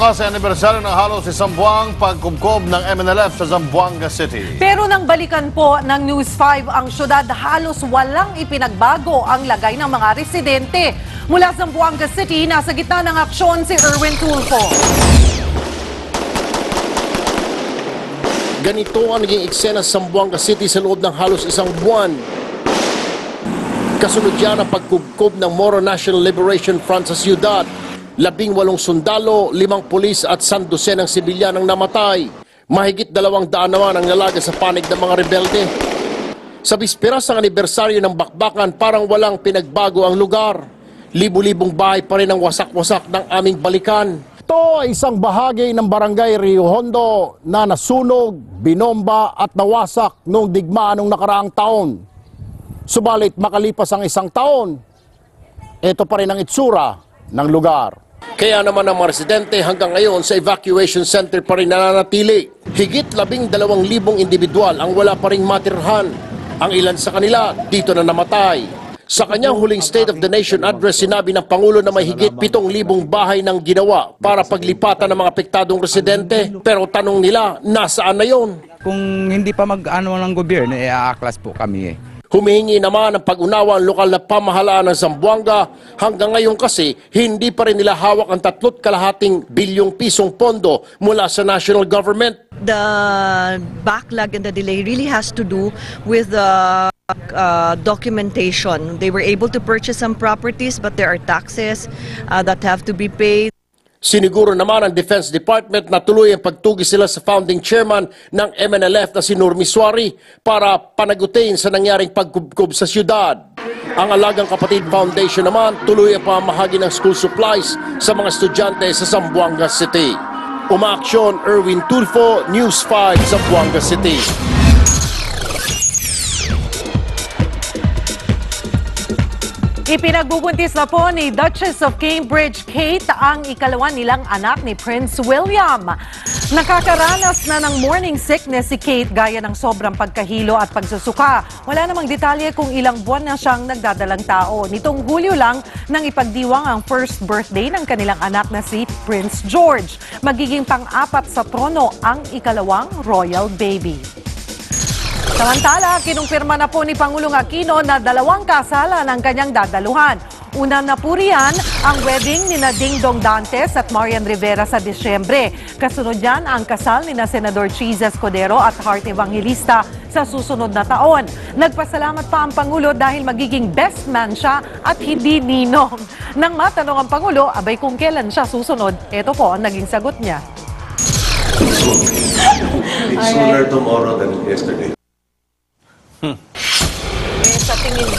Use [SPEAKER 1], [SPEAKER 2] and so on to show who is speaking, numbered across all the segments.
[SPEAKER 1] Sa anibersaryo ng halos isang buwang pagkubkob ng MNLF sa Zamboanga City.
[SPEAKER 2] Pero nang balikan po ng News 5 ang syudad, halos walang ipinagbago ang lagay ng mga residente. Mula sa Zamboanga City, nasa gitna ng aksyon si Erwin Tulfo.
[SPEAKER 3] Ganito ang naging eksena sa Zamboanga City sa loob ng halos isang buwan. Kasunod yan ang pagkubkob ng Moro National Liberation Front sa siyudad. 18 sundalo, 5 pulis at 100 ng sibilyan ang namatay. Mahigit 200 naman ang nalaga sa panig ng mga rebelde. Sa bisperas ng anibersaryo ng bakbakan, parang walang pinagbago ang lugar. Libu-libong bahay pa rin ang wasak-wasak ng aming balikan.
[SPEAKER 4] Ito ay isang bahagi ng barangay Rio Hondo na nasunog, binomba at nawasak noong digmaan ng nakaraang taon. Subalit makalipas ang isang taon, ito pa rin ang itsura ng lugar.
[SPEAKER 3] Kaya naman ang mga residente hanggang ngayon sa evacuation center pa rin nananatili. Higit 12,000 individual ang wala pa ring matirhan. Ang ilan sa kanila dito na namatay. Sa kanyang huling State of the Nation address, sinabi ng Pangulo na may higit 7,000 bahay ng ginawa para paglipatan ng mga apektadong residente. Pero tanong nila, nasaan na yon?
[SPEAKER 5] Kung hindi pa mag-ano ng gobyerno, i-aaklas po kami.
[SPEAKER 3] Humihingi naman ng pag-unawa ang lokal na pamahalaan ng Zamboanga. Hanggang ngayon kasi, hindi pa rin nila hawak ang 3,2 bilyong pisong pondo mula sa national government.
[SPEAKER 6] The backlog and the delay really has to do with the documentation. They were able to purchase some properties, but there are taxes that have to be paid.
[SPEAKER 3] Siniguro naman ng Defense Department na tuloy ang pagtugis sila sa founding chairman ng MNLF na si Nur Miswari para panagutin sa nangyaring pagkubkob sa siyudad. Ang Alagang Kapatid Foundation naman tuloy ang pamahagi ng school supplies sa mga estudyante sa Zamboanga City. Umaaksyon, Erwin Tulfo, News 5, Zamboanga City.
[SPEAKER 2] Ipinagbubuntis na po ni Duchess of Cambridge Kate ang ikalawa nilang anak ni Prince William. Nakakaranas na ng morning sickness si Kate gaya ng sobrang pagkahilo at pagsusuka. Wala namang detalye kung ilang buwan na siyang nagdadalang tao. Nitong Hulyo lang nang ipagdiwang ang first birthday ng kanilang anak na si Prince George. Magiging pang-apat sa trono ang ikalawang royal baby. Samantala, kinumpirma na po ni Pangulong Aquino na 2 kasalan ang kanyang dadaluhan. Una na po riyan ang wedding ni Ding Dong Dantes at Marian Rivera sa Disyembre. Kasunod yan ang kasal ni Senador Cheese Escudero at Heart Evangelista sa susunod na taon. Nagpasalamat pa ang Pangulo dahil magiging best man siya at hindi ninong. Nang matanong ang Pangulo, abay kung kailan siya susunod, ito po ang naging sagot niya.
[SPEAKER 7] Sooner tomorrow than yesterday.
[SPEAKER 2] Sa tingin mo?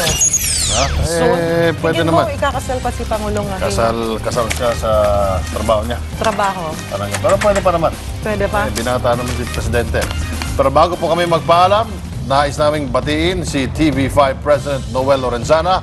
[SPEAKER 1] Pwede
[SPEAKER 2] tingin
[SPEAKER 1] naman.
[SPEAKER 2] mo ikakasal pa si Pangulong Aquino?
[SPEAKER 1] Kasal siya sa trabaho niya.
[SPEAKER 2] Trabaho?
[SPEAKER 1] Parang, pero pwede pa naman.
[SPEAKER 2] Pwede pa?
[SPEAKER 1] Binata naman si Presidente. Pero bago po kami magpaalam, nais naming batiin si TV5 President Noel Lorenzana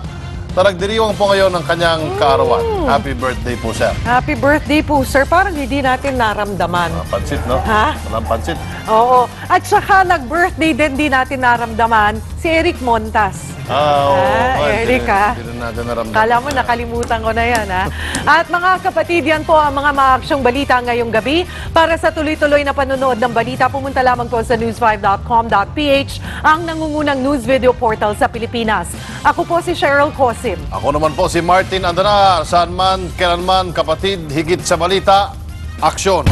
[SPEAKER 1] na nagdiriwang po ngayon ng kanyang kaarawan. Happy birthday po, sir.
[SPEAKER 2] Happy birthday po, sir. Parang hindi natin naramdaman.
[SPEAKER 1] Pansit, no?
[SPEAKER 2] Ha?
[SPEAKER 1] Walang pansit.
[SPEAKER 2] Oo. At saka nag-birthday din natin naramdaman si Eric Montas. Eric, ha?
[SPEAKER 1] Hindi na natin naramdaman.
[SPEAKER 2] Kala mo, nakalimutan ko na yan, ha? At mga kapatid, yan po ang mga maaksyong balita ngayong gabi. Para sa tuloy-tuloy na panonood ng balita, pumunta lamang po sa news5.com.ph, ang nangungunang news video portal sa Pilipinas. Ako po si Cheryl Cosim.
[SPEAKER 1] Ako naman po si Martin Andanar. Saan man, kailanman, kapatid, higit sa balita, aksyon.